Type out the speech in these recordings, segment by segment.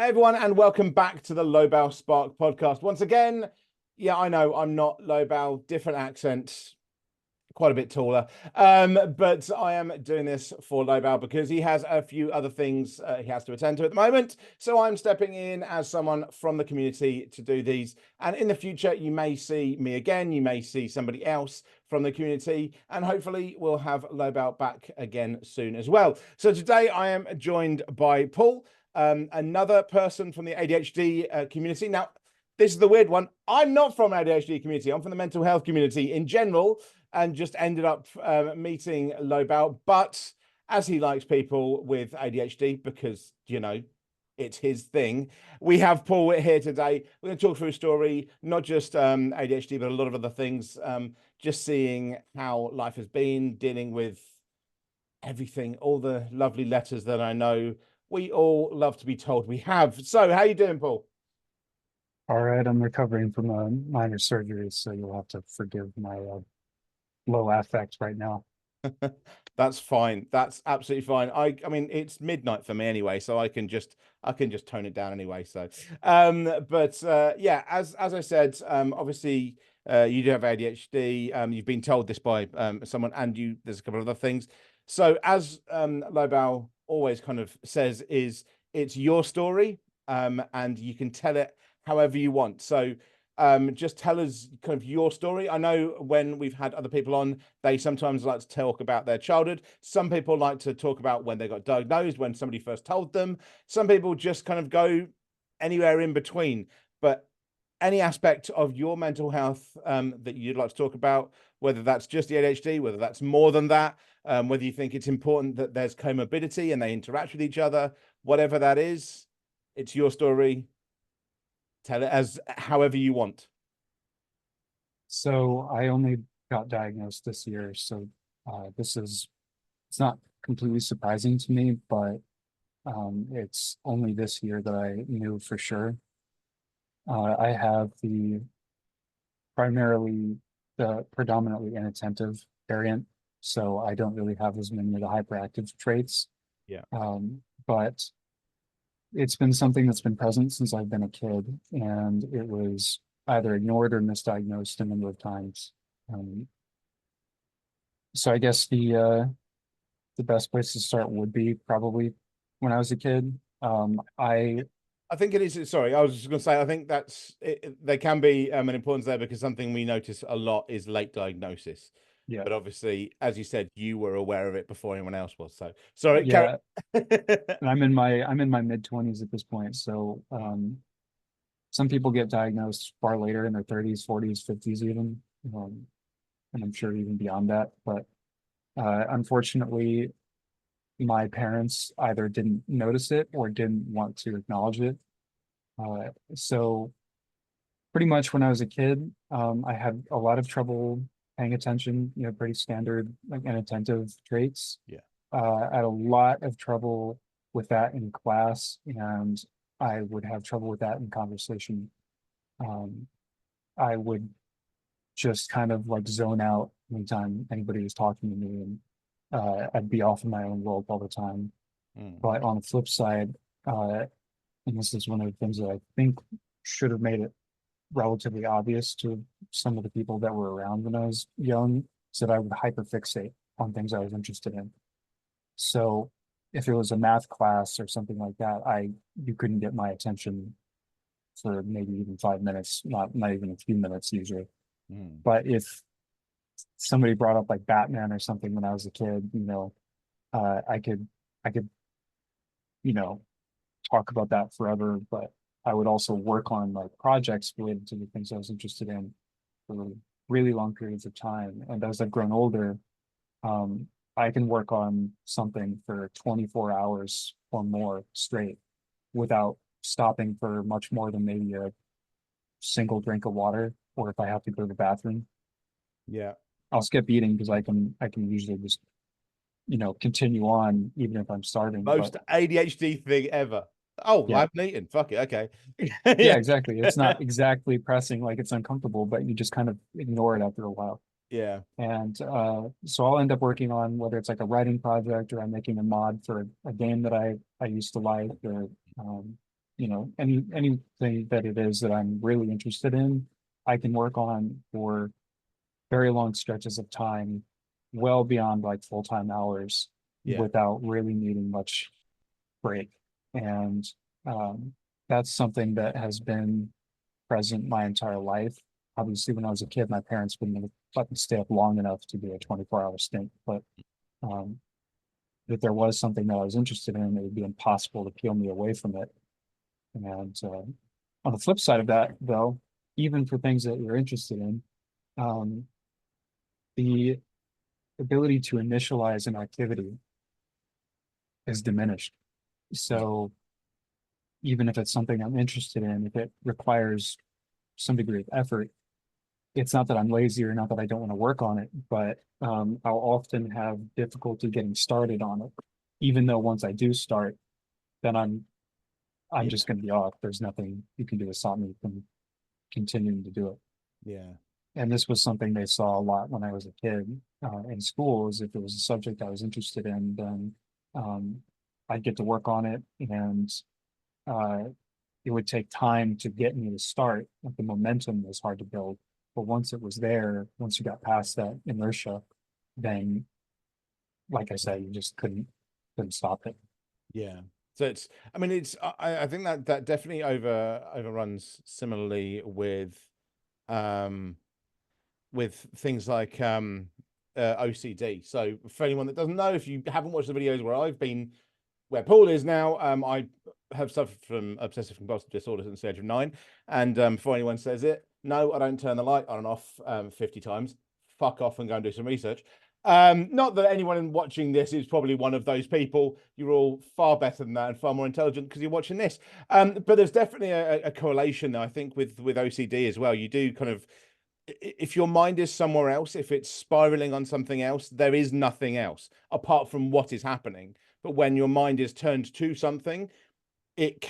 Hey everyone, and welcome back to the Lowball Spark podcast. Once again, yeah, I know I'm not Lowball, different accent, quite a bit taller. But I am doing this for Lowball because he has a few other things he has to attend to at the moment. So I'm stepping in as someone from the community to do these. And in the future, you may see me again. You may see somebody else from the community, and hopefully we'll have Lowball back again soon as well. So today I am joined by Paul, another person from the ADHD community. Now, this is the weird one. I'm not from ADHD community. I'm from the mental health community in general, and just ended up meeting Lowball. But as he likes people with ADHD, because, you know, it's his thing, we have Paul here today. We're going to talk through a story, not just ADHD, but a lot of other things, just seeing how life has been, dealing with everything, all the lovely letters that I know we all love to be told we have. So how you doing, Paul? All right, I'm recovering from a minor surgery, so you'll have to forgive my low affect right now. That's fine. That's absolutely fine. I mean, it's midnight for me anyway, so I can just tone it down anyway. So but yeah, as I said, obviously you do have ADHD. You've been told this by someone, and there's a couple of other things. So as Lowball always kind of says, is it's your story, and you can tell it however you want. So just tell us kind of your story. I know when we've had other people on, they sometimes like to talk about their childhood. Some people like to talk about when they got diagnosed, when somebody first told them. Some people just kind of go anywhere in between. But any aspect of your mental health that you'd like to talk about, whether that's just the ADHD, whether that's more than that, whether you think it's important that there's comorbidity and they interact with each other, whatever that is, it's your story. Tell it as however you want. So I only got diagnosed this year, so it's not completely surprising to me, but it's only this year that I knew for sure. I have primarily the predominantly inattentive variant, so I don't really have as many of the hyperactive traits. Yeah. But it's been something that's been present since I've been a kid, and it was either ignored or misdiagnosed a number of times. Um, so I guess the best place to start would be probably when I was a kid. I think it is. Sorry, I was just going to say, I think there can be an importance there because something we notice a lot is late diagnosis. Yeah, But obviously, as you said, you were aware of it before anyone else was. So sorry, Karen. yeah, and I'm in my mid 20s at this point. So some people get diagnosed far later in their 30s, 40s, 50s even, um, and I'm sure even beyond that. But unfortunately, my parents either didn't notice it or didn't want to acknowledge it. So pretty much when I was a kid, I had a lot of trouble paying attention, pretty standard like inattentive traits. Yeah. I had a lot of trouble with that in class, and I would have trouble with that in conversation. Um, I would just kind of like zone out anytime anybody was talking to me, and I'd be off in my own world all the time. Mm. But on the flip side, uh, and this is one of the things that I think should have made it relatively obvious to some of the people that were around when I was young, is that I would hyperfixate on things I was interested in. So if it was a math class or something like that, you couldn't get my attention for maybe even 5 minutes, not even a few minutes usually. Mm. But if somebody brought up like Batman or something when I was a kid, I could, you know, talk about that forever, but I would also work on like projects related to the things I was interested in for really long periods of time. And as I've grown older, um, I can work on something for 24 hours or more straight without stopping for much more than maybe a single drink of water, or if I have to go to the bathroom. Yeah. I'll skip eating because I can usually just continue on even if I'm starving. But Most ADHD thing ever. Oh, I yeah, haven't eaten. Fuck it. Okay. yeah, Yeah. exactly. It's not exactly pressing, like it's uncomfortable, but you just kind of ignore it after a while. Yeah. And so I'll end up working on whether it's like a writing project or I'm making a mod for a game that I used to like, or anything that it is that I'm really interested in, I can work on for very long stretches of time, well beyond like full-time hours, Yeah. without really needing much break. And um, that's something that has been present my entire life. Obviously, when I was a kid, my parents wouldn't let me stay up long enough to do a 24-hour stint, but um, if there was something that I was interested in, it would be impossible to peel me away from it. And on the flip side of that, though, even for things that you're interested in, um, the ability to initialize an activity is diminished. Yeah. So even if it's something I'm interested in, if it requires some degree of effort, it's not that I'm lazy or not that I don't want to work on it, but I'll often have difficulty getting started on it. Even though once I do start, then I'm Yeah. just going to be off. There's nothing you can do to stop me from continuing to do it. Yeah. And this was something they saw a lot when I was a kid in school. Is if it was a subject I was interested in, then um, I'd get to work on it, and uh, it would take time to get me to start. Like the momentum was hard to build, but once it was there, once you got past that inertia, then, like I said, you just couldn't stop it. Yeah. So it's, I mean, I think that definitely overruns similarly um, with things like OCD. So for anyone that doesn't know, if you haven't watched the videos where Paul is now, I have suffered from obsessive compulsive disorder since the age of 9. And before anyone says it, no, I don't turn the light on and off 50 times. Fuck off and go and do some research. Not that anyone watching this is probably one of those people. You're all far better than that and far more intelligent because you're watching this. But there's definitely a correlation, I think, with OCD as well. You do kind of, if your mind is somewhere else, if it's spiraling on something else, there is nothing else apart from what is happening. But when your mind is turned to something, it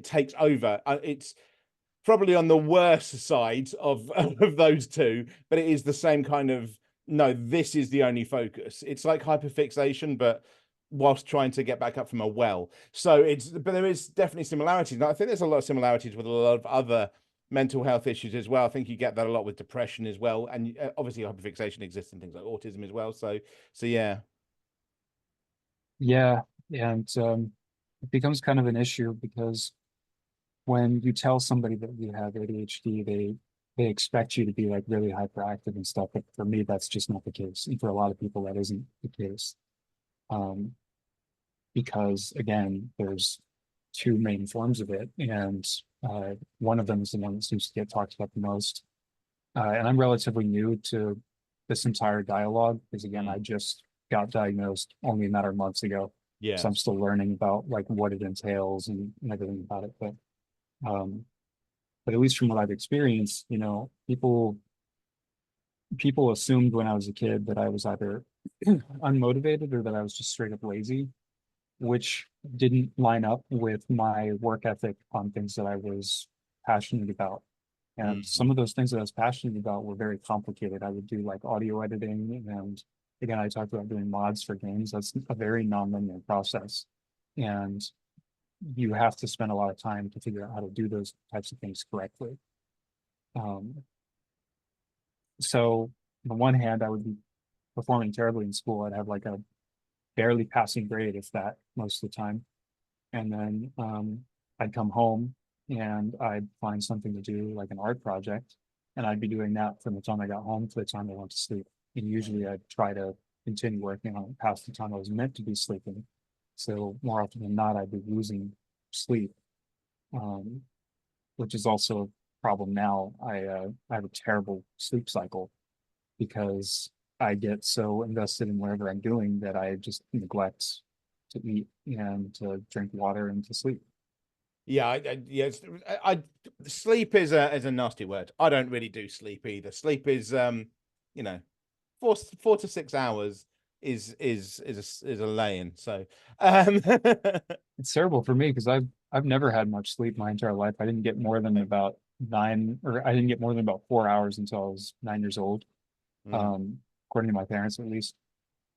takes over. It's probably on the worst side of of those two, but it is the same kind of, no, this is the only focus. It's like hyperfixation, but whilst trying to get back up from a well. So but there is definitely similarities. I think there's a lot of similarities with a lot of other mental health issues as well. I think you get that a lot with depression as well, and obviously hyperfixation exists in things like autism as well. So yeah. Yeah, and it becomes kind of an issue because when you tell somebody that you have ADHD, they expect you to be like really hyperactive and stuff. But for me, that's just not the case. And for a lot of people, that isn't the case. Um, because again, there's two main forms of it, and one of them is the one that seems to get talked about the most. And I'm relatively new to this entire dialogue because again, I just got diagnosed only a matter of months ago. Yeah. So I'm still learning about like what it entails and everything about it. Um, but at least from what I've experienced, people assumed when I was a kid that I was either unmotivated or that I was just straight up lazy, which didn't line up with my work ethic on things that I was passionate about. And Mm. some of those things that I was passionate about were very complicated. I would do like audio editing. And again, I talked about doing mods for games. That's a very nonlinear process. And you have to spend a lot of time to figure out how to do those types of things correctly. Um, so on the one hand, I would be performing terribly in school. I'd have like a barely passing grade, if that, most of the time. And then I'd come home and I'd find something to do, like an art project, and I'd be doing that from the time I got home to the time I went to sleep. And usually I'd try to continue working on it past the time I was meant to be sleeping. So more often than not, I'd be losing sleep, um, which is also a problem now. I have a terrible sleep cycle because I get so invested in whatever I'm doing that I just neglect to eat and to drink water and to sleep. Yeah, yeah. Sleep is a nasty word. I don't really do sleep either. Sleep is you know, 4 to 6 hours is a laying. So It's terrible for me because I've never had much sleep my entire life. I didn't get more than about nine, or I didn't get more than about 4 hours until I was 9 years old, mm, according to my parents at least.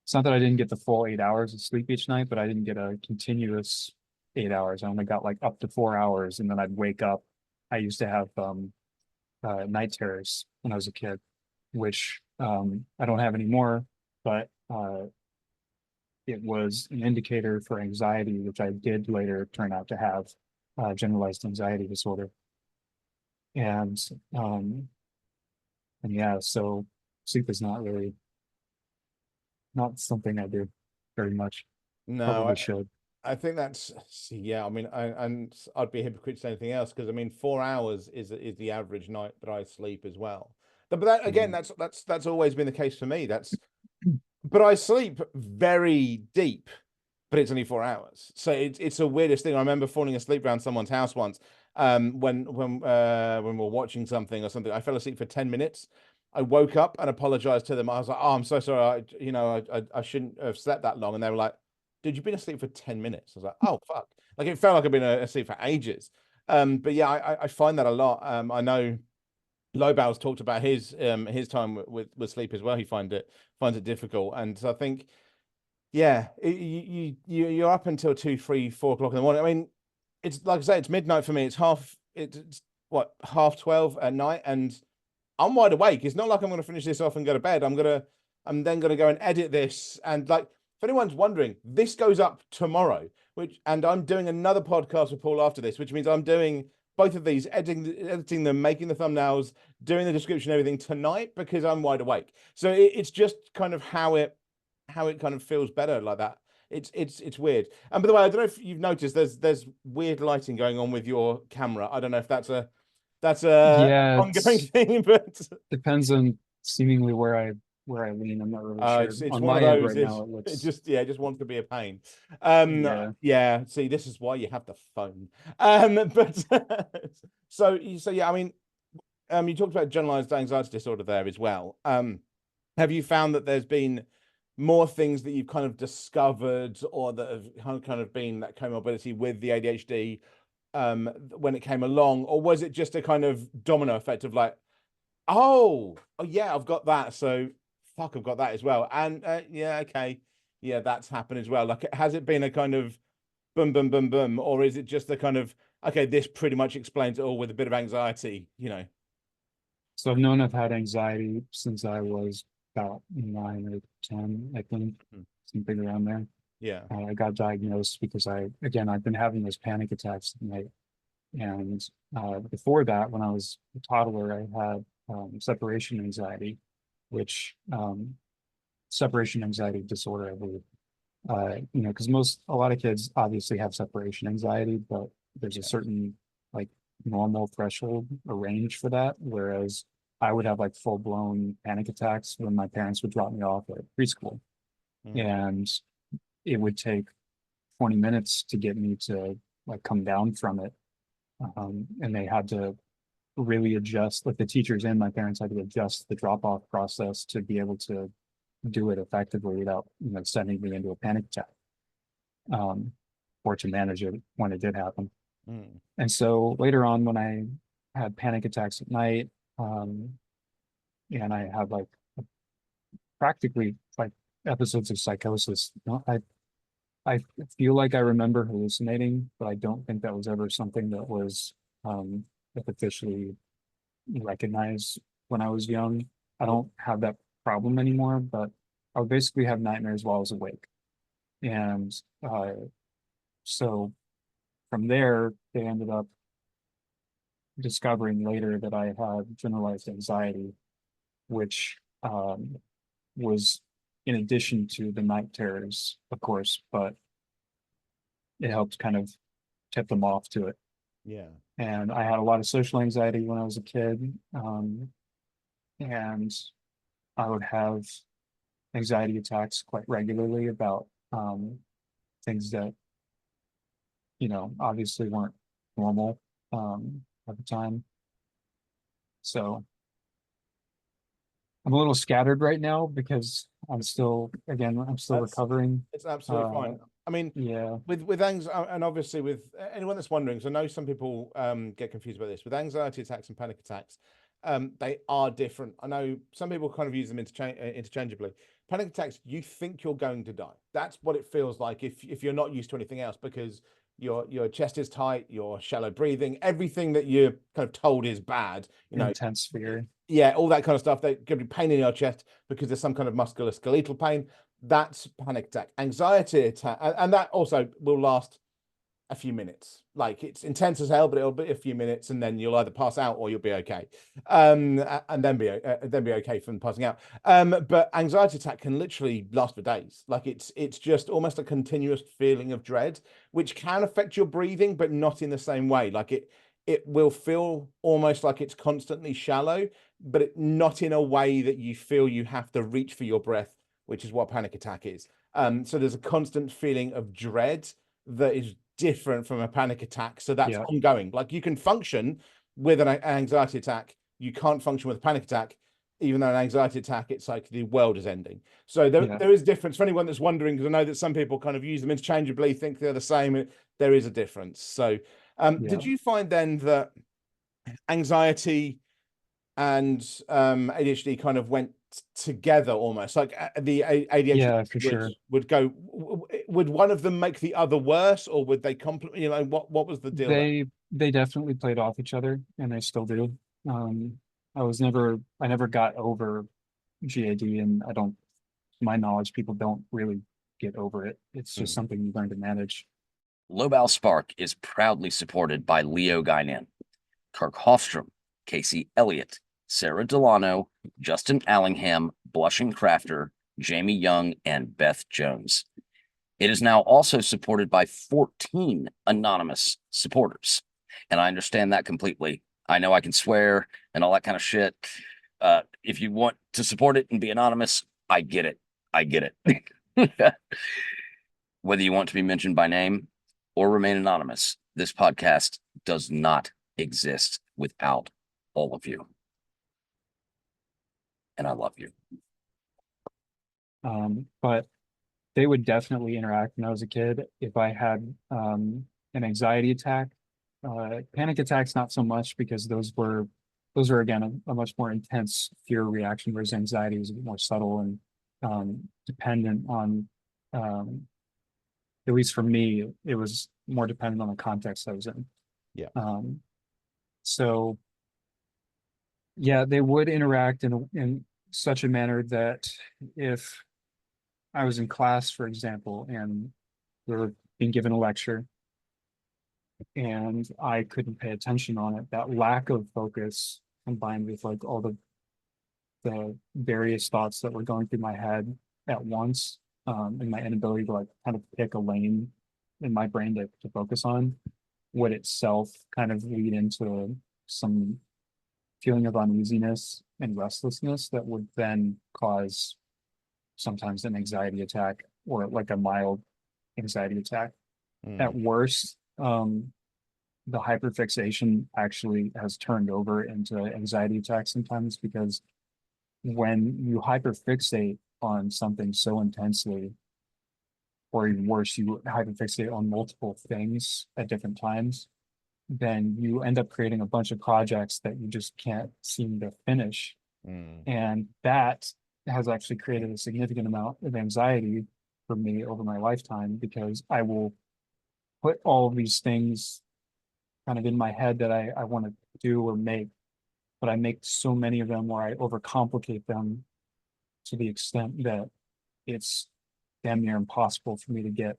It's not that I didn't get the full 8 hours of sleep each night, but I didn't get a continuous. 8 hours. I only got like up to 4 hours, and then I'd wake up. I used to have night terrors when I was a kid, which I don't have anymore, but it was an indicator for anxiety, which I did later turn out to have generalized anxiety disorder. And um, and yeah, so sleep is not something I do very much. No, Probably should. I think that's yeah. I mean, and I'd be a hypocrite to say anything else because I mean, 4 hours is the average night that I sleep as well. But that again, Mhm. that's always been the case for me. But I sleep very deep, but it's only 4 hours. So it's the weirdest thing. I remember falling asleep around someone's house once, when we were watching something or something. I fell asleep for 10 minutes. I woke up and apologized to them. I was like, "Oh, I'm so sorry. I shouldn't have slept that long." And they were like, "Dude, you've been asleep for 10 minutes." I was like, "Oh, fuck." Like it felt like I've been asleep for ages. But yeah, I find that a lot. I know Lobau's talked about his time with sleep as well. He finds it difficult, and so I think yeah, you're up until 2, 3, 4 o'clock in the morning. I mean, it's like I say, it's midnight for me. It's what, half 12 at night, and I'm wide awake. It's not like I'm going to finish this off and go to bed. I'm then going to go and edit this. And like, if anyone's wondering, this goes up tomorrow, and I'm doing another podcast with Paul after this, which means I'm doing both of these, editing them, making the thumbnails, doing the description, everything tonight because I'm wide awake. So it's just kind of how it kind of feels better like that. It's weird. And by the way, I don't know if you've noticed there's weird lighting going on with your camera. I don't know if that's a Yeah, ongoing it's thing, but depends on seemingly where I lean. I'm not really sure. it's On one of my end those. right now, It's it it looks just it just wants to be a pain. yeah. Yeah. See, this is why you have the phone. But so yeah. I mean, you talked about generalized anxiety disorder there as well. Have you found that there's been more things that you've kind of discovered or that have kind of been that comorbidity with the ADHD when it came along, or was it just a kind of domino effect of like, oh yeah, I've got that, so fuck, I've got that as well, and yeah, okay, yeah, that's happened as well. Like, has it been a kind of boom, boom, boom, boom, or is it just the kind of okay, this pretty much explains it all with a bit of anxiety, you know? So I've known I've had anxiety since I was about 9 or 10, I think, Mhm. something around there. Yeah. I got diagnosed because I've been having those panic attacks at night. And before that, when I was a toddler, I had separation anxiety, which separation anxiety disorder, I believe. Because a lot of kids obviously have separation anxiety, but there's a Yeah. certain like normal threshold or range for that. Whereas I would have like full blown panic attacks when my parents would drop me off at preschool, Mm. and it would take 20 minutes to get me to like come down from it. And they had to really adjust, like the teachers and my parents had to adjust the drop off process to be able to do it effectively without, sending me into a panic attack, um, or to manage it when it did happen. Mm. And so later on, when I had panic attacks at night, and I had like practically like episodes of psychosis, I feel like I remember hallucinating, but I don't think that was ever something that was um, officially recognized when I was young. I Yeah. don't have that problem anymore, but I would basically have nightmares while I was awake. And so from there, they ended up discovering later that I had generalized anxiety, which was in addition to the night terrors, of course, but it helped kind of tip them off to it. Yeah. And I had a lot of social anxiety when I was a kid, and I would have anxiety attacks quite regularly about things that obviously weren't normal at the time. So I'm a little scattered right now because I'm still That's recovering. It's absolutely Uh, fine. I mean, yeah, with anxiety, and obviously with anyone that's wondering, because I know some people get confused about this. With anxiety attacks and panic attacks, they are different. I know some people kind of use them interchangeably. Panic attacks, you think you're going to die. That's what it feels like if you're not used to anything else, because your chest is tight, you're shallow breathing, everything that you're kind of told is bad, intense fear. yeah, all that kind of stuff. That could be pain in your chest because there's some kind of musculoskeletal pain. That's panic attack. Anxiety attack, and that also will last a few minutes. Like it's intense as hell, but it'll be a few minutes, and then you'll either pass out or you'll be okay, and then be okay from passing out. But anxiety attack can literally last for days. Like it's just almost a continuous feeling of dread, which can affect your breathing, but not in the same way. Like it will feel almost like it's constantly shallow, but not in a way that you feel you have to reach for your breath, which is what panic attack is. So there's a constant feeling of dread that is different from a panic attack. So that's ongoing. Like you can function with an anxiety attack. You can't function with a panic attack, even though an anxiety attack, it's like the world is ending. So there is difference for anyone that's wondering, because I know that some people kind of use them interchangeably, think they're the same. There is a difference. So did you find then that anxiety and ADHD kind of went together almost, like the ADHD for sure. would one of them make the other worse, or would they complement, what was the deal there? They definitely played off each other, and they still do. I never got over GAD, and I don't, to my knowledge, people don't really get over it. It's just something you learn to manage. Lobau Spark is proudly supported by Leo Guinan, Kirk Hofstrom, Casey Elliott, Sarah Delano, Justin Allingham, Blushing Crafter, Jamie Young, and Beth Jones. It is now also supported by 14 anonymous supporters. And I understand that completely. I know I can swear and all that kind of shit. If you want to support it and be anonymous, I get it. I get it. Whether you want to be mentioned by name or remain anonymous, this podcast does not exist without all of you. And I love you. But they would definitely interact when I was a kid. If I had an anxiety attack, panic attacks, not so much, because those are again a much more intense fear reaction, whereas anxiety was a bit more subtle and dependent on, at least for me, it was more dependent on the context I was in. Yeah. So yeah, they would interact in such a manner that if I was in class, for example, and we were being given a lecture and I couldn't pay attention on it, that lack of focus combined with like all the various thoughts that were going through my head at once, and my inability to like kind of pick a lane in my brain to focus on, would itself kind of lead into some feeling of uneasiness and restlessness that would then cause sometimes an anxiety attack or like a mild anxiety attack. At worst, the hyperfixation actually has turned over into anxiety attacks sometimes, because when you hyperfixate on something so intensely, or even worse, you hyperfixate on multiple things at different times, then you end up creating a bunch of projects that you just can't seem to finish. And that has actually created a significant amount of anxiety for me over my lifetime, because I will put all of these things kind of in my head that I want to do or make, but I make so many of them where I overcomplicate them to the extent that it's damn near impossible for me to get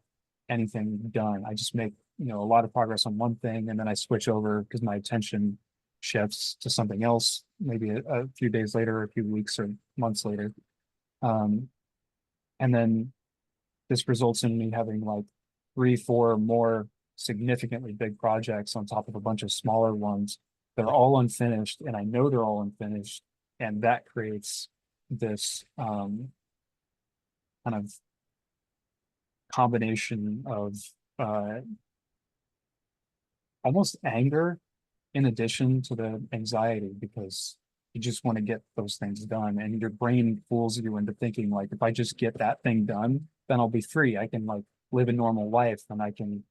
anything done. I just make, a lot of progress on one thing, and then I switch over because my attention shifts to something else, maybe a few days later, or a few weeks or months later. And then this results in me having like 3, 4 more significantly big projects on top of a bunch of smaller ones that are all unfinished, and I know they're all unfinished, and that creates this kind of combination of almost anger in addition to the anxiety, because you just want to get those things done, and your brain fools you into thinking like, if I just get that thing done, then I'll be free. I can like live a normal life, and I can,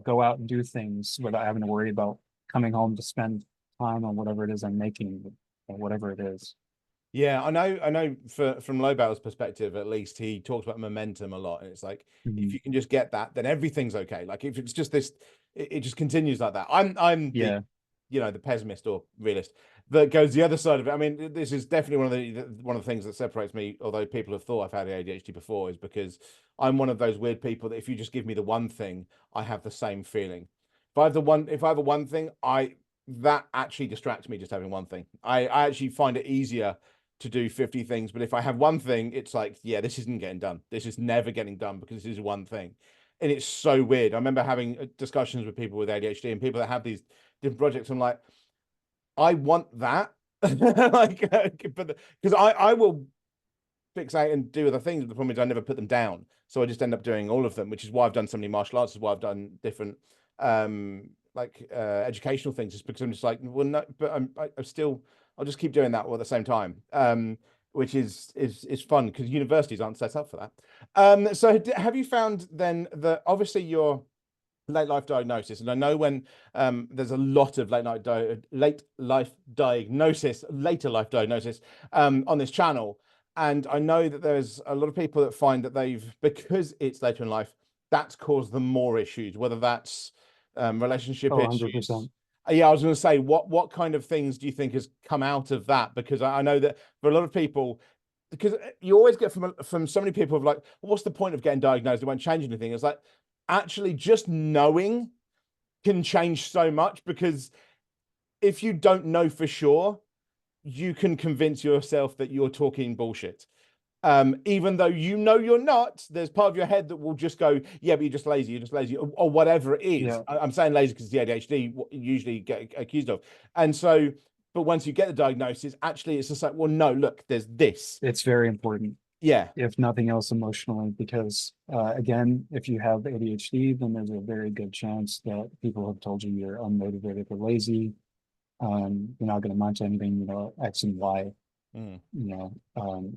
go out and do things without having to worry about coming home to spend time on whatever it is I'm making, or whatever it is. Yeah, I know from Lobel's perspective, at least, he talks about momentum a lot. And it's like, if you can just get that, then everything's okay. Like if it's just this, it just continues like that. I'm the, Yeah. the pessimist or realist that goes the other side of it. I mean, this is definitely one of the things that separates me, although people have thought I've had ADHD before, is because I'm one of those weird people that if you just give me the one thing, I have the same feeling. If I have a one thing, that actually distracts me just having one thing. I actually find it easier to do 50 things, but if I have one thing, it's like, yeah, this isn't getting done. This is never getting done because this is one thing. And it's so weird. I remember having discussions with people with ADHD and people that have these different projects. I'm like, I want that. Like, but because I will fixate and do other things. The problem is I never put them down. So I just end up doing all of them, which is why I've done so many martial arts, is why I've done different educational things, just because I'm just like, well, no, but I'm still, I'll just keep doing that all at the same time. Which is fun because universities aren't set up for that. So have you found then that obviously your late life diagnosis, and I know when there's a lot of later life diagnosis on this channel, and I know that there's a lot of people that find that because it's later in life, that's caused them more issues, whether that's relationship Oh, issues. 100%. Yeah, I was going to say, what kind of things do you think has come out of that? Because I know that for a lot of people, because you always get from so many people of like, well, what's the point of getting diagnosed? It won't change anything. It's like, actually just knowing can change so much, because if you don't know for sure, you can convince yourself that you're talking bullshit. Even though you're not, there's part of your head that will just go, yeah, but you're just lazy, or whatever it is. Yeah. I'm saying lazy because the ADHD usually get accused of. And so, but once you get the diagnosis, actually it's just like, well, no, look, there's this. It's very important, Yeah. if nothing else emotionally, because again, if you have ADHD, then there's a very good chance that people have told you you're unmotivated or lazy. You're not going to amount to anything, X and Y,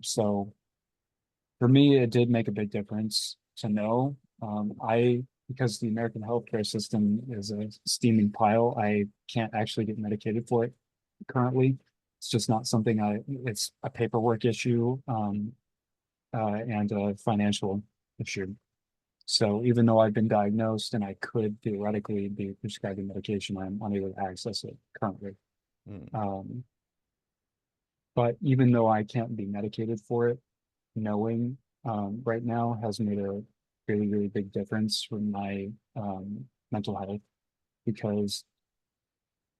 so for me, it did make a big difference to know. Because the American healthcare system is a steaming pile, I can't actually get medicated for it currently. It's just not something it's a paperwork issue, and a financial issue. So even though I've been diagnosed and I could theoretically be prescribed medication, I'm unable to access it currently. But even though I can't be medicated for it, knowing right now has made a really, really big difference for my mental health, because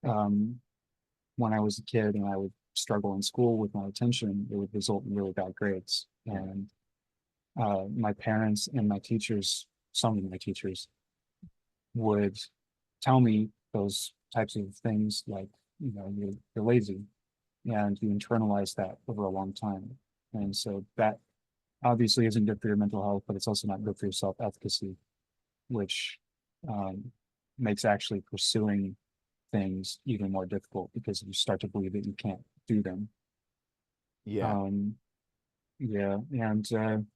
when I was a kid and I would struggle in school with my attention, it would result in really bad grades. And my parents and my teachers, some of my teachers, would tell me those types of things like, you're lazy, and you internalize that over a long time. And so that obviously isn't good for your mental health, but it's also not good for your self-efficacy, which makes actually pursuing things even more difficult, because you start to believe that you can't do them. Yeah. Yeah. And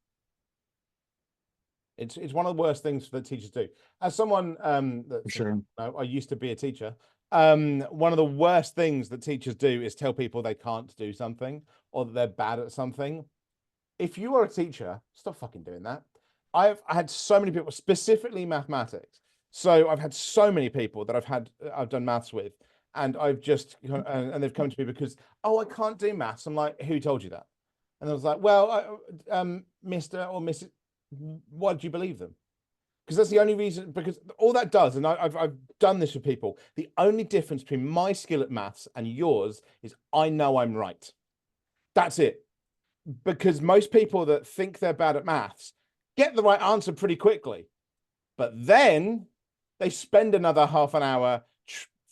it's one of the worst things that teachers do. As someone for sure. I used to be a teacher. One of the worst things that teachers do is tell people they can't do something or that they're bad at something. If you are a teacher, stop fucking doing that. I had so many people, specifically mathematics. So I've had so many people that I've done maths with, and and they've come to me because, oh, I can't do maths. I'm like, who told you that? And I was like, well, Mr. or Mrs. Why do you believe them? Because that's the only reason, because all that does, and I've done this with people, the only difference between my skill at maths and yours is I know I'm right. That's it. Because most people that think they're bad at maths get the right answer pretty quickly, but then they spend another half an hour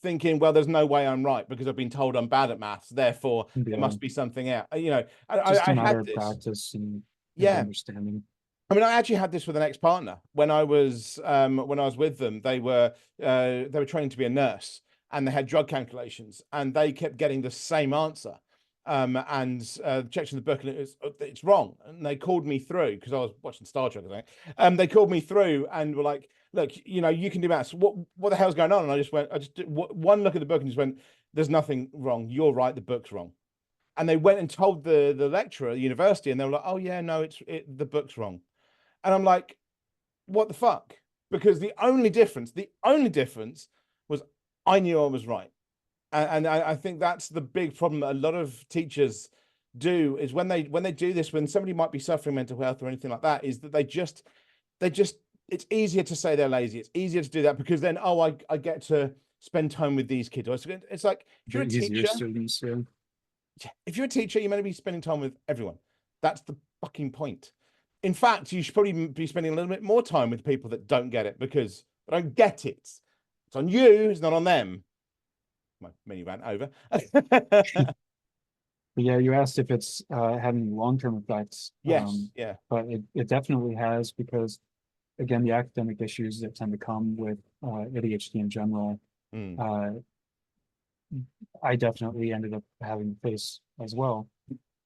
thinking, well, there's no way I'm right because I've been told I'm bad at maths, therefore there must be something out. Just a I matter had of this practice and understanding. I mean, I actually had this with an ex-partner when I was with them. They were training to be a nurse, and they had drug calculations, and they kept getting the same answer. And checked in the book, and it's wrong. And they called me through because I was watching Star Trek, I think. They called me through and were like, "Look, you can do maths. What the hell's going on?" And I just did one look at the book and just went, "There's nothing wrong. You're right. The book's wrong." And they went and told the lecturer at the university, and they were like, oh yeah, no, the book's wrong. And I'm like, what the fuck? Because the only difference was I knew I was right. And I think that's the big problem that a lot of teachers do, is when they do this, when somebody might be suffering mental health or anything like that, is that they just it's easier to say they're lazy. It's easier to do that because then, oh, I get to spend time with these kids. It's like, if you're a teacher, students, yeah. if you're a teacher, you're meant to be spending time with everyone. That's the fucking point. In fact, you should probably be spending a little bit more time with people that don't get it, because they don't get it. It's on you, it's not on them. My mini rant over. Yeah, you asked if it's had any long-term effects. Yes, yeah. But it definitely has, because again, the academic issues that tend to come with ADHD in general, I definitely ended up having to face as well.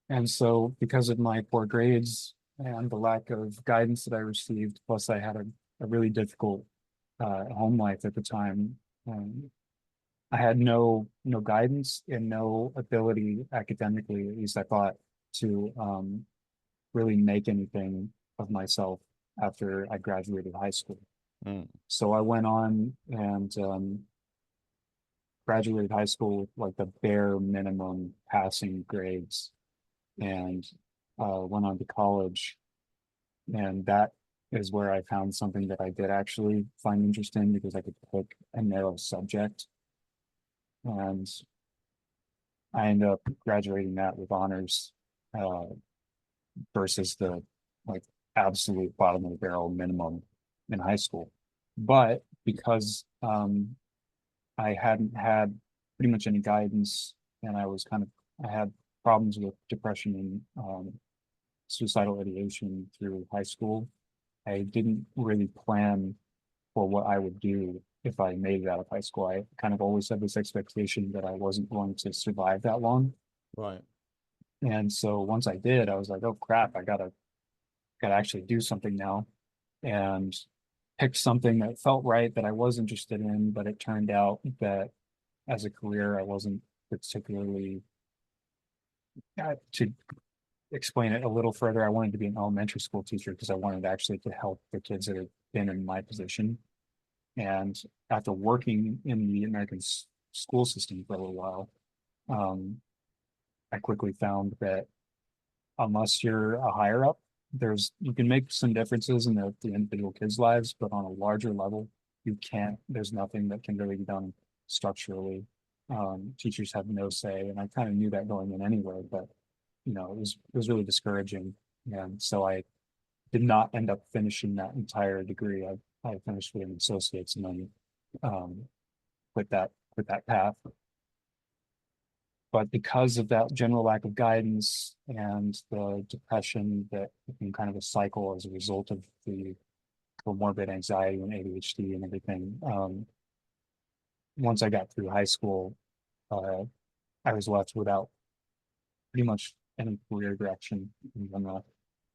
And so because of my poor grades and the lack of guidance that I received, plus I had a really difficult home life at the time, I had no guidance and no ability academically, at least I thought, to really make anything of myself after I graduated high school. So I went on and graduated high school with like the bare minimum passing grades, and went on to college. And that is where I found something that I did actually find interesting, because I could pick a narrow subject. And I ended up graduating that with honors, versus the like absolute bottom of the barrel minimum in high school. But because I hadn't had pretty much any guidance, and I had problems with depression and suicidal ideation through high school, I didn't really plan for what I would do if I made it out of high school. I kind of always had this expectation that I wasn't going to survive that long. Right. And so once I did, I was like, oh crap, I gotta actually do something now. And picked something that felt right, that I was interested in, but it turned out that as a career, I wasn't particularly, to explain it a little further, I wanted to be an elementary school teacher because I wanted actually to help the kids that had been in my position. And after working in the American school system for a little while, I quickly found that unless you're a higher up, you can make some differences in the individual kids' lives, but on a larger level, there's nothing that can really be done structurally. Teachers have no say, and I kind of knew that going in anyway, but it was really discouraging. And so I did not end up finishing that entire degree. I finished with an associate's, and then quit that path. But because of that general lack of guidance and the depression that became kind of a cycle as a result of the comorbid anxiety and ADHD and everything, once I got through high school, I was left without pretty much any career direction. And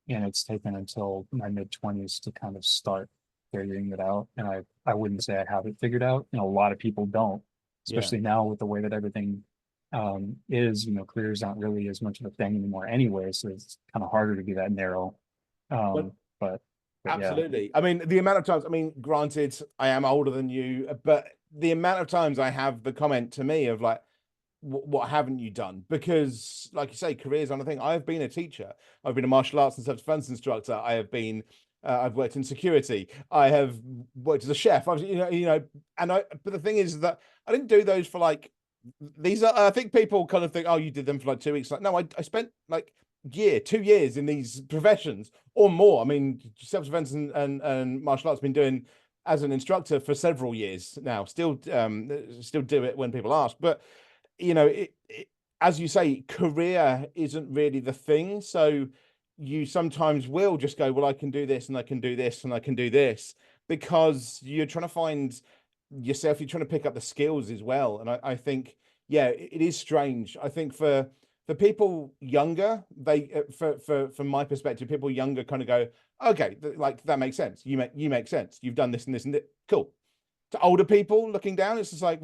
it's taken until my mid-20s to kind of start figuring it out. And I wouldn't say I have it figured out. A lot of people don't, especially now with the way that everything careers aren't really as much of a thing anymore anyway, so it's kind of harder to be that narrow. But absolutely. Yeah. I mean, the amount of times, granted, I am older than you, but the amount of times I have the comment to me of like, what haven't you done? Because like you say, careers on a thing. I've been a teacher, I've been a martial arts and self-defense instructor, I have been I've worked in security, I have worked as a chef, but the thing is that I didn't do those for like, these are, I think people kind of think, oh, you did them for like 2 weeks. Like, no, I spent like 2 years in these professions or more. I mean, self-defense and martial arts been doing as an instructor for several years now, still do it when people ask. But as you say, career isn't really the thing. So you sometimes will just go, well, I can do this and I can do this and I can do this, because you're trying to find yourself, you're trying to pick up the skills as well. And I think, yeah, it is strange. I think for people younger, they from my perspective, people younger kind of go, okay, like that makes sense. You make sense. You've done this and this and that. Cool. To older people looking down, it's just like,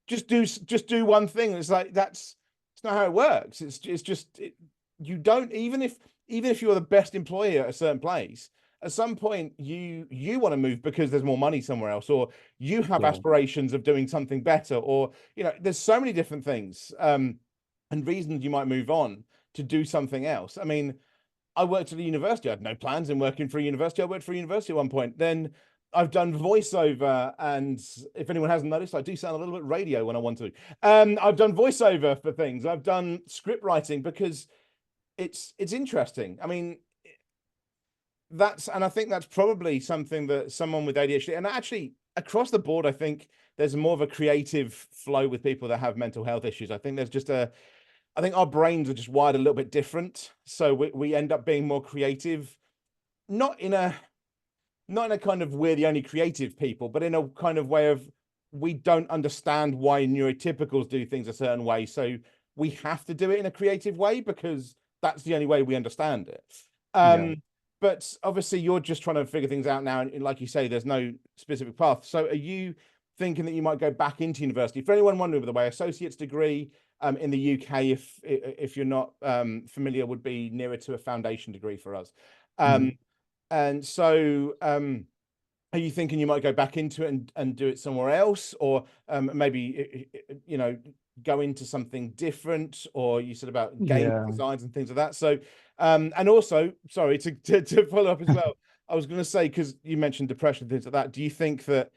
just do one thing. It's like, that's it's not how it works. It's just you don't, even if you're the best employee at a certain place, at some point you want to move because there's more money somewhere else, or you have Yeah. aspirations of doing something better, or there's so many different things and reasons you might move on to do something else. I mean, I worked at a university. I had no plans in working for a university. I worked for a university at one point. Then I've done voiceover, and if anyone hasn't noticed, I do sound a little bit radio when I want to. I've done voiceover for things. I've done script writing because it's interesting. I mean, and I think that's probably something that someone with ADHD, and actually across the board, I think there's more of a creative flow with people that have mental health issues. I think there's just I think our brains are just wired a little bit different. So we end up being more creative, not in a kind of we're the only creative people, but in a kind of way of we don't understand why neurotypicals do things a certain way. So we have to do it in a creative way because that's the only way we understand it. Yeah. But obviously you're just trying to figure things out now. And like you say, there's no specific path. So are you thinking that you might go back into university? For anyone wondering, by the way, associate's degree in the UK, if you're not familiar, would be nearer to a foundation degree for us. And so are you thinking you might go back into it and do it somewhere else, or maybe go into something different, or you said about game designs and things like that? So and also, sorry, to follow up as well, I was going to say, because you mentioned depression, things like that, do you think that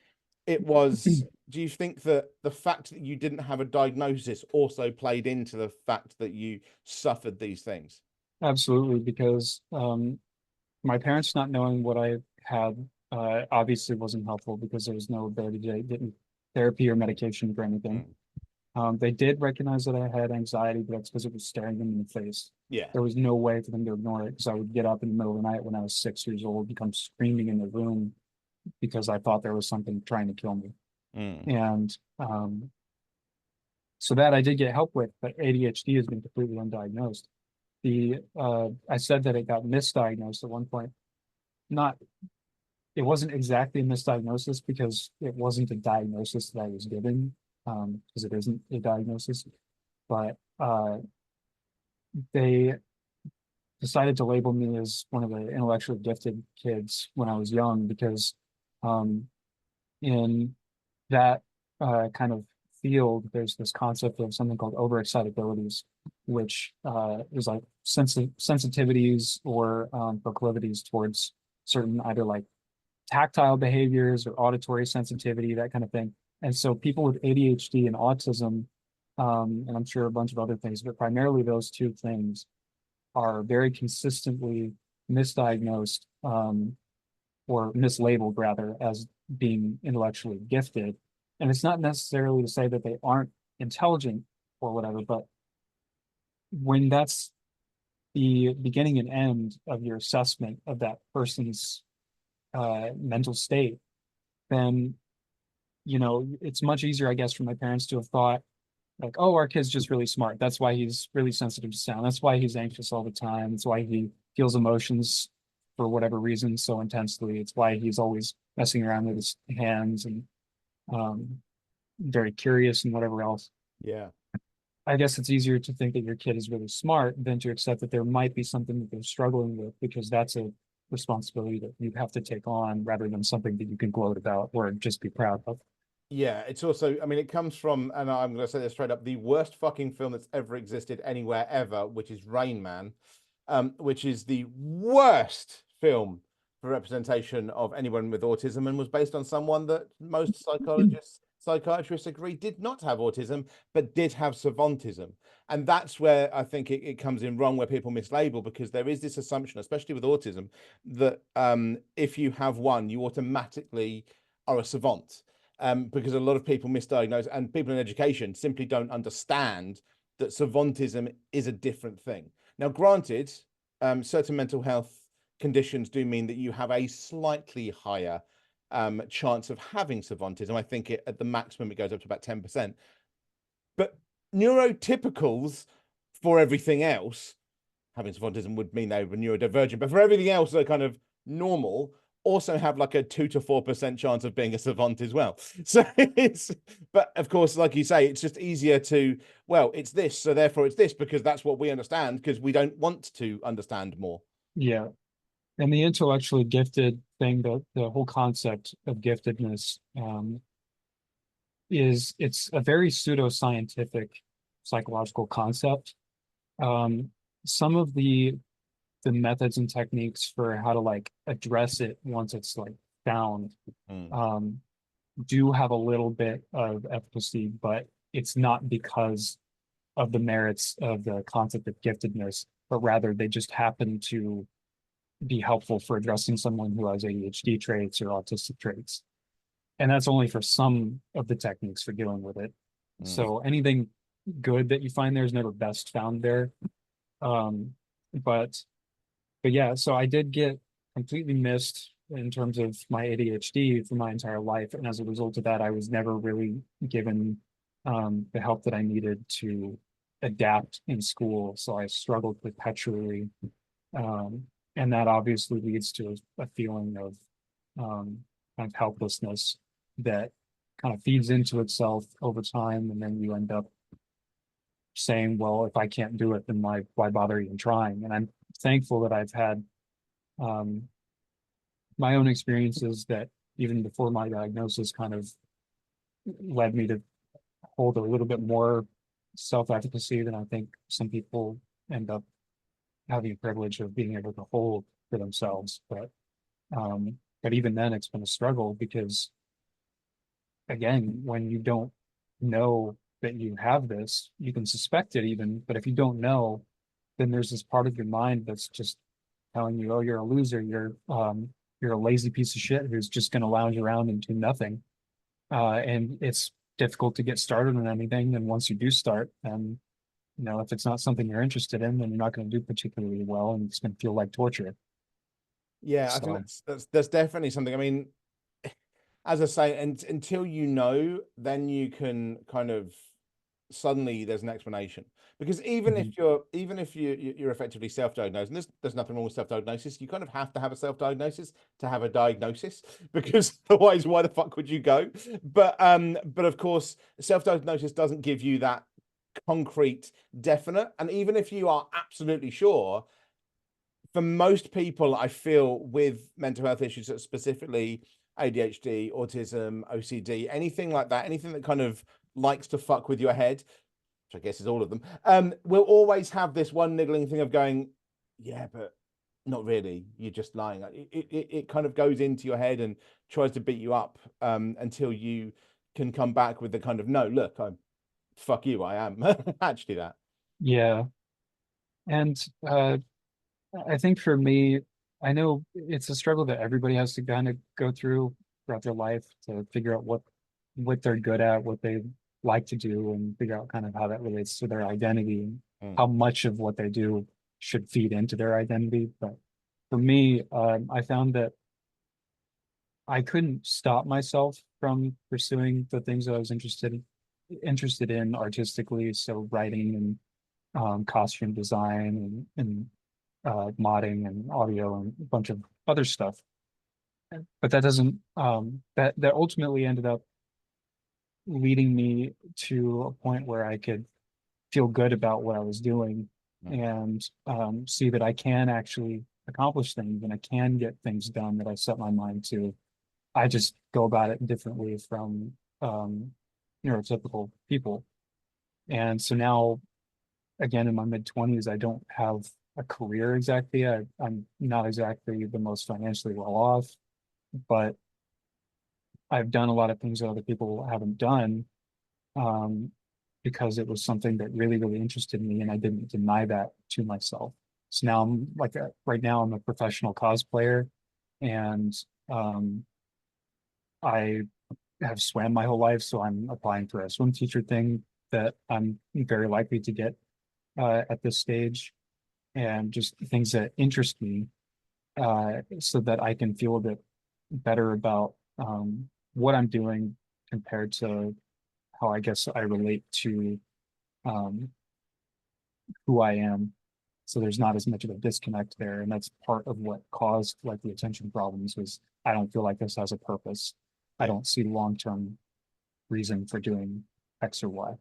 the fact that you didn't have a diagnosis also played into the fact that you suffered these things? Absolutely, because my parents not knowing what I had obviously wasn't helpful because there was no ability to get therapy or medication for anything. They did recognize that I had anxiety, but that's because it was staring them in the face. Yeah. There was no way for them to ignore it because I would get up in the middle of the night when I was 6 years old, become screaming in the room because I thought there was something trying to kill me. And so that I did get help with, but ADHD has been completely undiagnosed. I said that it got misdiagnosed at one point. It wasn't exactly a misdiagnosis because it wasn't a diagnosis that I was given, because it isn't a diagnosis, but they decided to label me as one of the intellectually gifted kids when I was young because in that kind of field, there's this concept of something called overexcitabilities, which is like sensitivities or proclivities towards certain either like tactile behaviors or auditory sensitivity, that kind of thing. And so people with ADHD and autism, and I'm sure a bunch of other things, but primarily those two things are very consistently misdiagnosed or mislabeled rather as being intellectually gifted. And it's not necessarily to say that they aren't intelligent or whatever, but when that's the beginning and end of your assessment of that person's mental state, then it's much easier, I guess, for my parents to have thought like, oh, our kid's just really smart. That's why he's really sensitive to sound. That's why he's anxious all the time. That's why he feels emotions for whatever reason so intensely. It's why he's always messing around with his hands and very curious and whatever else. Yeah. I guess it's easier to think that your kid is really smart than to accept that there might be something that they're struggling with, because that's a responsibility that you have to take on rather than something that you can gloat about or just be proud of. Yeah, it's also, I mean, it comes from, and I'm going to say this straight up, the worst fucking film that's ever existed anywhere ever, which is Rain Man, which is the worst film for representation of anyone with autism, and was based on someone that most psychiatrists agree did not have autism, but did have savantism. And that's where I think it comes in wrong, where people mislabel, because there is this assumption, especially with autism, that if you have one, you automatically are a savant. Because a lot of people misdiagnose, and people in education simply don't understand that savantism is a different thing. Now, granted, certain mental health conditions do mean that you have a slightly higher chance of having savantism. I think at the maximum it goes up to about 10%. But neurotypicals for everything else, having savantism would mean they were neurodivergent, but for everything else, they're kind of normal. also have like a 2 to 4% chance of being a savant as well. So but of course, like you say, it's just easier to, well, it's this, so therefore it's this, because that's what we understand, because we don't want to understand more. Yeah. And the intellectually gifted thing, the whole concept of giftedness, it's a very pseudoscientific psychological concept. Some of the methods and techniques for how to like address it once it's like found do have a little bit of efficacy, but it's not because of the merits of the concept of giftedness, but rather they just happen to be helpful for addressing someone who has ADHD traits or autistic traits. And that's only for some of the techniques for dealing with it. So anything good that you find there is never best found there. But yeah, so I did get completely missed in terms of my ADHD for my entire life. And as a result of that, I was never really given the help that I needed to adapt in school. So I struggled perpetually. And that obviously leads to a feeling of kind of helplessness that kind of feeds into itself over time. And then you end up saying, well, if I can't do it, then why bother even trying? And I'm thankful that I've had my own experiences that even before my diagnosis kind of led me to hold a little bit more self-efficacy than I think some people end up having the privilege of being able to hold for themselves. But even then it's been a struggle because again, when you don't know that you have this, you can suspect it even, but if you don't know, then there's this part of your mind that's just telling you, oh, you're a loser, you're a lazy piece of shit who's just going to lounge around and do nothing. And it's difficult to get started on anything. And once you do start, then you know, if it's not something you're interested in, then you're not going to do particularly well, and it's going to feel like torture. Yeah, I think that's definitely something. I mean, as I say, and until you know, then you can kind of suddenly there's an explanation. Because even if you're effectively self-diagnosed, and there's nothing wrong with self-diagnosis, you kind of have to have a self-diagnosis to have a diagnosis, because otherwise why the fuck would you go? But of course, self-diagnosis doesn't give you that concrete, definite, and even if you are absolutely sure, for most people, I feel with mental health issues, specifically ADHD, autism, OCD, anything like that, anything that kind of likes to fuck with your head, which I guess is all of them, will always have this one niggling thing of going, yeah, but not really. You're just lying. It kind of goes into your head and tries to beat you up until you can come back with the kind of, no, look, fuck you, I am actually that. Yeah. And I think for me, I know it's a struggle that everybody has to kind of go through throughout their life to figure out what they're good at, what they like to do, and figure out kind of how that relates to their identity and how much of what they do should feed into their identity. But for me, I found that I couldn't stop myself from pursuing the things that I was interested in artistically. So writing and costume design and modding and audio and a bunch of other stuff. But that doesn't that ultimately ended up leading me to a point where I could feel good about what I was doing and see that I can actually accomplish things and I can get things done that I set my mind to. I just go about it differently from neurotypical people. And so now, again, in my mid-20s, I don't have a career exactly. I'm not exactly the most financially well off, but I've done a lot of things that other people haven't done because it was something that really, really interested me, and I didn't deny that to myself. So now I'm like, right now I'm a professional cosplayer, and I have swam my whole life, so I'm applying for a swim teacher thing that I'm very likely to get at this stage, and just things that interest me so that I can feel a bit better about what I'm doing compared to how I guess I relate to who I am. So there's not as much of a disconnect there. And that's part of what caused like the attention problems was I don't feel like this has a purpose. I don't see long-term reason for doing X or Y.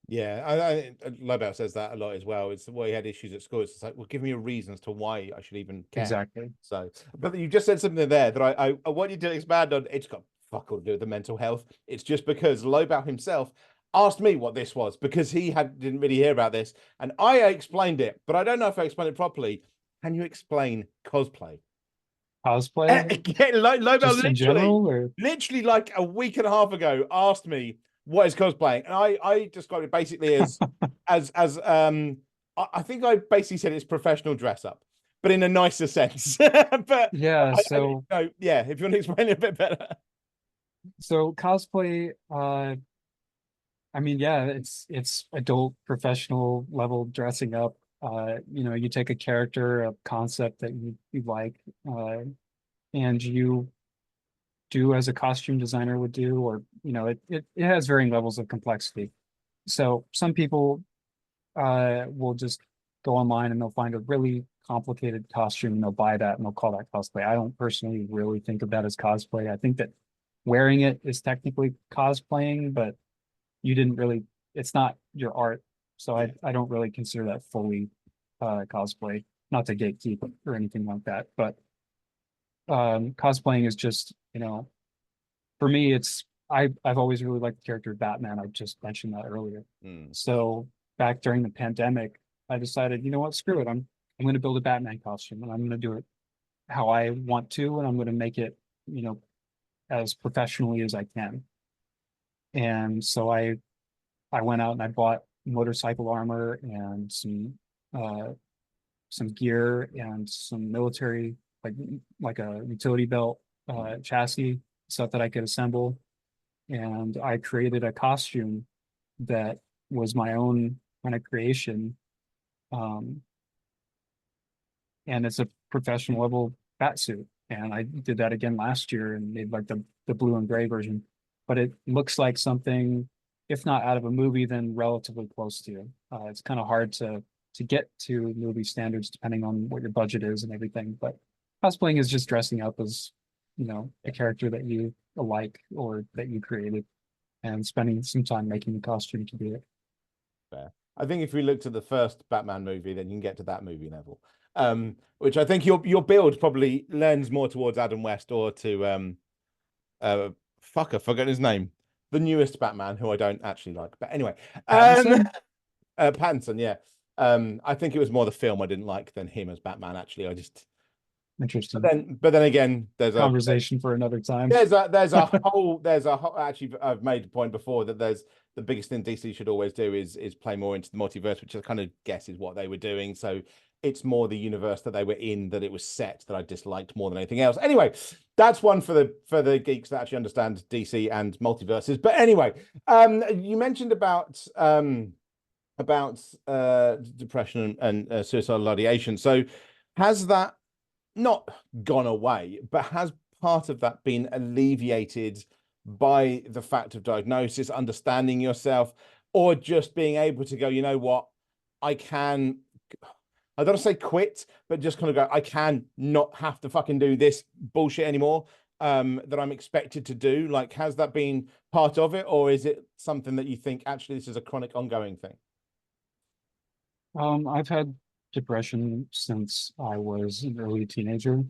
Yeah, I Lobel says that a lot as well. It's why he had issues at school. It's like, well, give me a reason as to why I should even care. Exactly. So, but you just said something there that I want you to expand on. It's got fuck all to do with the mental health. It's just because Lobel himself asked me what this was because he didn't really hear about this, and I explained it, but I don't know if I explained it properly. Can you explain cosplay? Cosplay, Lobel just in general, or literally like a week and a half ago asked me what is cosplaying, and I described it basically as I think I basically said it's professional dress up, but in a nicer sense. But yeah. So yeah, if you want to explain it a bit better. so cosplay, I mean, yeah, it's adult professional level dressing up. You know, you take a character, a concept that you like, and you do as a costume designer would do, or you know, it has varying levels of complexity. So some people will just go online and they'll find a really complicated costume and they'll buy that and they'll call that cosplay. I don't personally really think of that as cosplay. I think that wearing it is technically cosplaying, but you didn't really, it's not your art. So I don't really consider that fully cosplay, not to gatekeep or anything like that. But cosplaying is just, you know, for me, it's I've always really liked the character of Batman. I just mentioned that earlier. So back during the pandemic, I decided, you know what, screw it. I'm going to build a Batman costume and I'm going to do it how I want to, and I'm going to make it, you know, as professionally as I can. And so I went out and I bought motorcycle armor and some gear and some military like a utility belt chassis stuff that I could assemble, and I created a costume that was my own kind of creation, um, and it's a professional level bat suit. And I did that again last year and made like the blue and gray version, but it looks like something, if not out of a movie, then relatively close to. It's kind of hard to get to movie standards depending on what your budget is and everything. But cosplaying is just dressing up as, you know, a character that you like or that you created, and spending some time making the costume to do it. Fair. I think if we looked at the first Batman movie, then you can get to that movie level. Which I think your build probably lends more towards Adam West or to fuck, I forgot his name. The newest Batman, who I don't actually like. But anyway, Pattinson? Pattinson, yeah. I think it was more the film I didn't like than him as Batman, actually. Interesting. But then again, there's a Conversation for another time. there's a whole actually I've made the point before that there's the biggest thing DC should always do is play more into the multiverse, which I kind of guess is what they were doing. So it's more the universe that they were in, that it was set, that I disliked more than anything else. Anyway, that's one for the geeks that actually understand DC and multiverses. But anyway, you mentioned about depression and suicidal ideation. So has that not gone away, but has part of that been alleviated by the fact of diagnosis, understanding yourself, or just being able to go, you know what, I don't want to say quit, but just kind of go, I can not have to fucking do this bullshit anymore that I'm expected to do? Like, has that been part of it, or is it something that you think actually this is a chronic ongoing thing? I've had depression since I was an early teenager,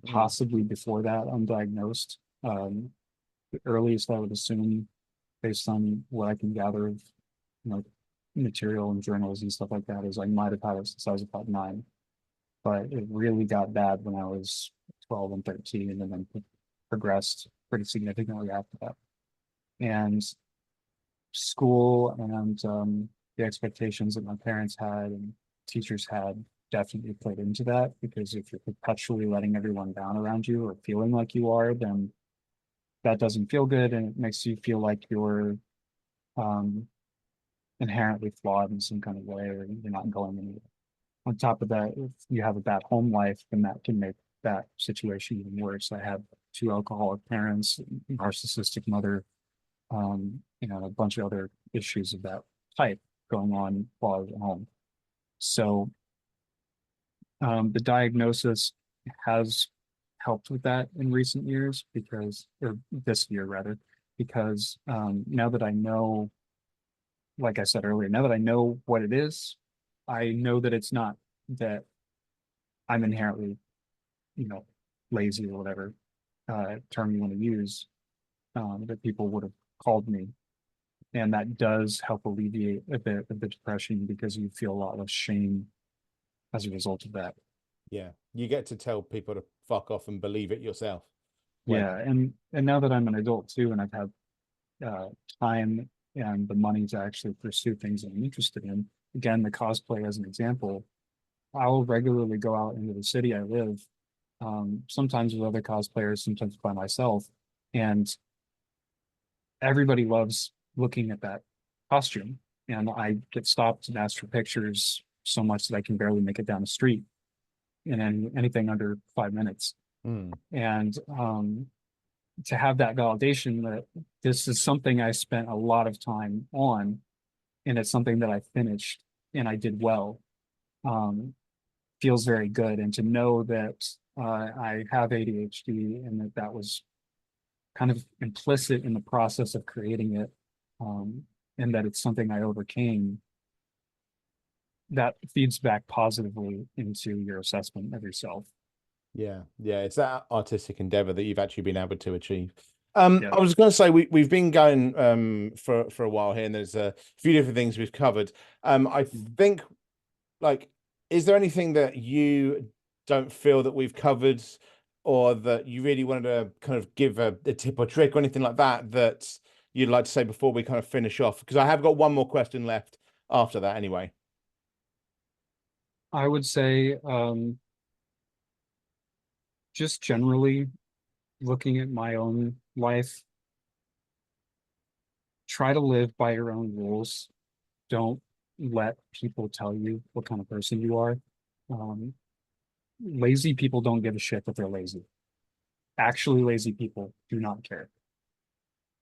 possibly before that, undiagnosed. The earliest I would assume, based on what I can gather of, you know, material and journals and stuff like that, is I might have had it since I was about 9. But it really got bad when I was 12 and 13, and then progressed pretty significantly after that. And school and the expectations that my parents had and teachers had definitely played into that, because if you're perpetually letting everyone down around you or feeling like you are, then that doesn't feel good, and it makes you feel like you're inherently flawed in some kind of way, or you're not going anywhere. On top of that, if you have a bad home life, then that can make that situation even worse. I had 2 alcoholic parents, narcissistic mother, you know, a bunch of other issues of that type going on while I was at home. So The diagnosis has helped with that in recent years or this year rather, because now that I know, like I said earlier, now that I know what it is, I know that it's not that I'm inherently, lazy or whatever term you want to use, that people would have called me. And that does help alleviate a bit of the depression because you feel a lot less shame as a result of that. Yeah, you get to tell people to fuck off and believe it yourself. Yeah, and now that I'm an adult too, and I've had time and the money to actually pursue things that I'm interested in, again, the cosplay as an example, I'll regularly go out into the city I live, sometimes with other cosplayers, sometimes by myself, and everybody loves looking at that costume. And I get stopped and asked for pictures so much that I can barely make it down the street in anything under 5 minutes. And to have that validation that this is something I spent a lot of time on, and it's something that I finished and I did well, feels very good. And to know that I have ADHD and that was kind of implicit in the process of creating it, and that it's something I overcame, that feeds back positively into your assessment of yourself. Yeah, it's that artistic endeavor that you've actually been able to achieve. Yeah. I was going to say we've been going for a while here, and there's a few different things we've covered. I think, like, is there anything that you don't feel that we've covered, or that you really wanted to kind of give a tip or trick or anything like that that you'd like to say before we kind of finish off? Because I have got one more question left after that anyway. I would say just generally looking at my own life, try to live by your own rules. Don't let people tell you what kind of person you are. Lazy people don't give a shit that they're lazy. Actually, lazy people do not care.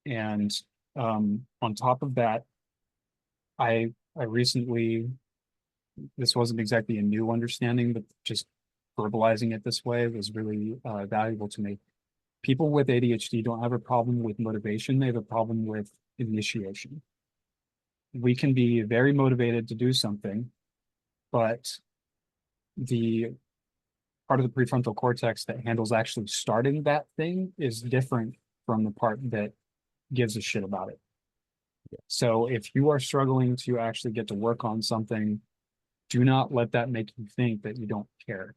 And on top of that, I recently, this wasn't exactly a new understanding, but just verbalizing it this way was really valuable to me. People with ADHD don't have a problem with motivation, they have a problem with initiation. We can be very motivated to do something, but the part of the prefrontal cortex that handles actually starting that thing is different from the part that gives a shit about it. So if you are struggling to actually get to work on something, do not let that make you think that you don't care.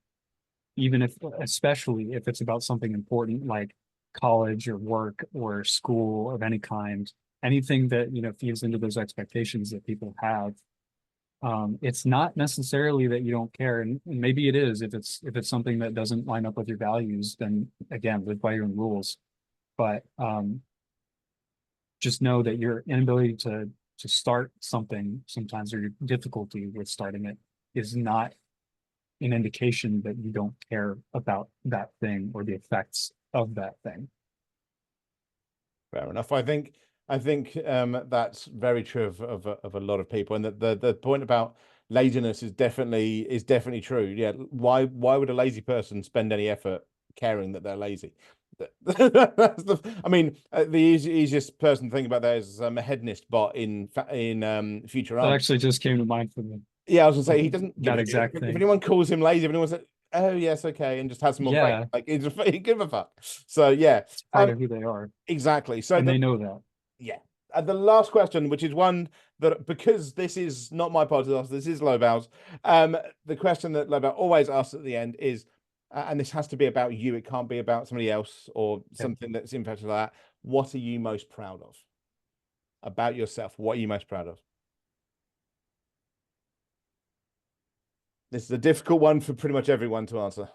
Even if, especially if it's about something important like college or work or school of any kind, anything that, feeds into those expectations that people have. It's not necessarily that you don't care, and maybe it is. If it's something that doesn't line up with your values, then again, live by your own rules. But just know that your inability to start something sometimes, or your difficulty with starting it, is not an indication that you don't care about that thing or the effects of that thing. Fair enough. I think that's very true of a lot of people, and that the point about laziness is definitely true. Yeah, why would a lazy person spend any effort caring that they're lazy? I mean, the easiest person to think about there is a hedonist bot in That Futurama. actually just came to mind for me. Yeah, I was gonna say he doesn't give That a exact shit. thing. If anyone calls him lazy, if anyone's like, oh yes, okay, and just has some more Yeah. like he's he give a fuck. So yeah, It's part of who they are, exactly. So and they know that. yeah. The last question, which is one that, because this is not my podcast, this is Lobau's. The question that Lobau always asks at the end is, and this has to be about you. It can't be about somebody else or something that's impacted like that. What are you most proud of about yourself? What are you most proud of? This is a difficult one for pretty much everyone to answer.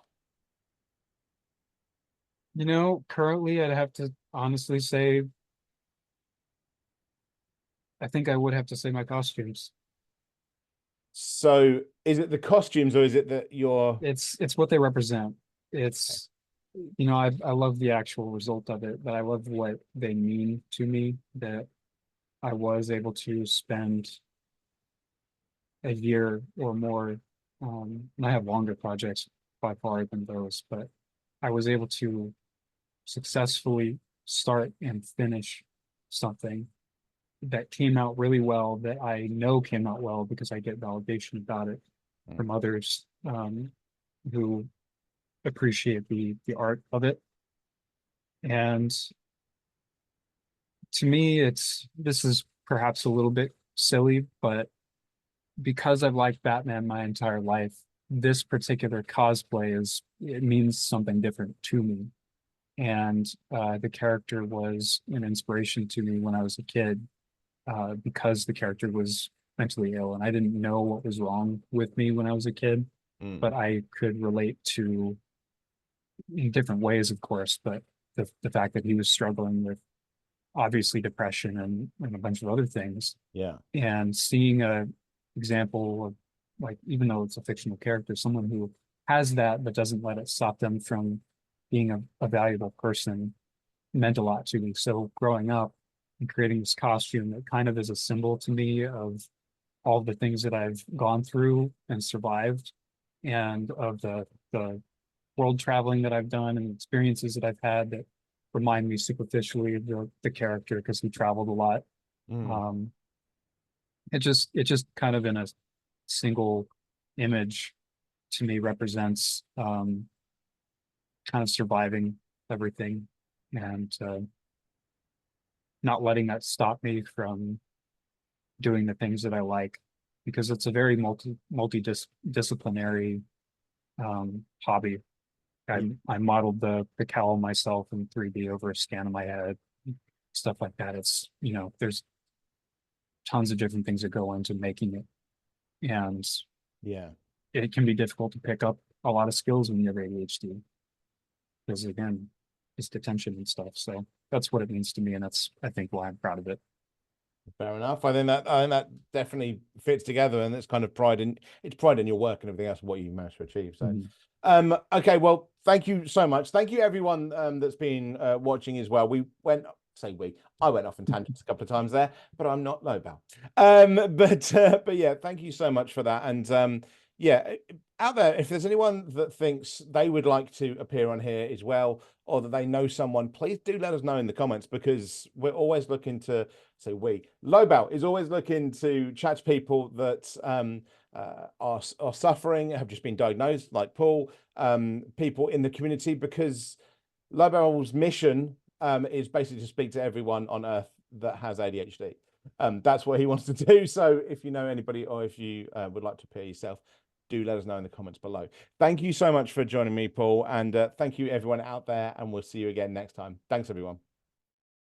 Currently, I'd have to honestly say, I think I would have to say my costumes. So is it the costumes, or is it that you're... It's what they represent. It's, I love the actual result of it, but I love what they mean to me, that I was able to spend a year or more And I have longer projects by far than those, but I was able to successfully start and finish something that came out really well, that I know came out well because I get validation about it from others who appreciate the art of it. And to me, this is perhaps a little bit silly, but because I've liked Batman my entire life, this particular cosplay it means something different to me. And the character was an inspiration to me when I was a kid, because the character was mentally ill and I didn't know what was wrong with me when I was a kid, but I could relate to, in different ways, of course, but the fact that he was struggling with obviously depression and a bunch of other things. Yeah. And seeing a example of, like, even though it's a fictional character, someone who has that but doesn't let it stop them from being a valuable person meant a lot to me. So growing up and creating this costume that kind of is a symbol to me of all the things that I've gone through and survived, and of the world traveling that I've done and experiences that I've had that remind me superficially of the character because he traveled a lot. It just kind of in a single image to me represents kind of surviving everything and not letting that stop me from doing the things that I like, because it's a very multidisciplinary hobby. I modeled the cowl myself in 3D over a scan of my head, stuff like that. It's, there's tons of different things that go into making it. And Yeah. it can be difficult to pick up a lot of skills when you have ADHD. Because again, just attention and stuff. So that's what it means to me. And that's, I think, why I'm proud of it. Fair enough. I think that definitely fits together, and it's kind of pride in your work and everything else, what you managed to achieve. So, okay, well, thank you so much. Thank you everyone that's been watching as well. I went off in tangents a couple of times there, but I'm not Lobel. But yeah, thank you so much for that. And yeah, out there, if there's anyone that thinks they would like to appear on here as well, or that they know someone, please do let us know in the comments, because we're always looking to, Lobel is always looking to chat to people that are suffering, have just been diagnosed, like Paul, people in the community, because Lobel's mission is basically to speak to everyone on Earth that has ADHD. That's what he wants to do. So if you know anybody, or if you would like to appear yourself, do let us know in the comments below. Thank you so much for joining me, Paul, and thank you everyone out there, and we'll see you again next time. Thanks, everyone.